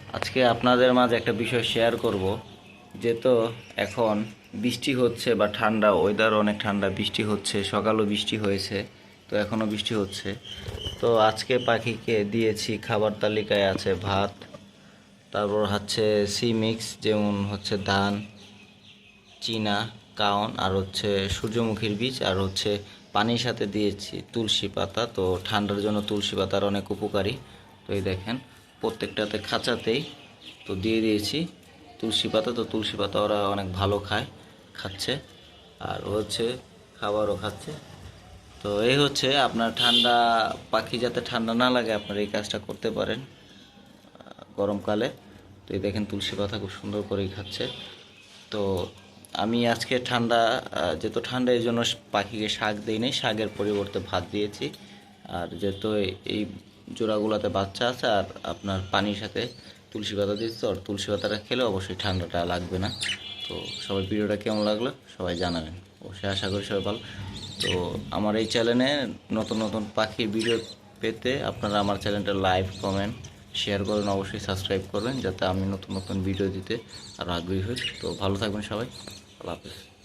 আজকে আপনাদের মাঝে একটা বিষয় শেয়ার করব যে তো এখন বৃষ্টি হচ্ছে বা ঠান্ডা ওয়েদার অনেক ঠান্ডা বৃষ্টি হচ্ছে সকালও বৃষ্টি হয়েছে তো এখনও বৃষ্টি হচ্ছে তো আজকে পাখিকে দিয়েছি খাবার তালিকায় আছে ভাত তারপর হচ্ছে সি মিক্স যেমন হচ্ছে ধান চীনা কাউন আর হচ্ছে সূর্যমুখীর বীজ আর হচ্ছে পানির সাথে দিয়েছি তুলসী পাতা তো ঠান্ডার জন্য তুলসী পাতার অনেক উপকারী তো এই দেখেন প্রত্যেকটাতে খাঁচাতেই তো দিয়ে দিয়েছি তুলসী পাতা তো তুলসী পাতা ওরা অনেক ভালো খাচ্ছে আর হচ্ছে খাবারও খাচ্ছে তো এই হচ্ছে আপনার ঠান্ডা পাখি যাতে ঠান্ডা না লাগে আপনারা এই কাজটা করতে পারেন গরমকালে তো এই দেখেন তুলসী পাতা খুব সুন্দর করেই খাচ্ছে তো আমি আজকে ঠান্ডা যেহেতু ঠান্ডা এই জন্য পাখিকে শাক দিই নাই শাকের পরিবর্তে ভাত দিয়েছি আর যেহেতু এই জোড়াগুলোতে বাচ্চা আছে আর আপনার পানির সাথে তুলসী পাতা দিচ্ছি আর তুলসী পাতাটা খেলে অবশ্যই ঠান্ডাটা লাগবে না তো সবাই ভিডিওটা কেমন লাগলো সবাই জানাবেন অবশ্যই আশা করি সবাই ভালো তো আমার এই চ্যানেলে নতুন নতুন পাখির ভিডিও পেতে আপনারা আমার চ্যানেলটা লাইভ কমেন্ট শেয়ার করুন অবশ্যই সাবস্ক্রাইব করবেন যাতে আমি নতুন নতুন ভিডিও দিতে আরও আগ্রহী হই তো ভালো থাকবেন সবাই আল্লাহ হাফিজ।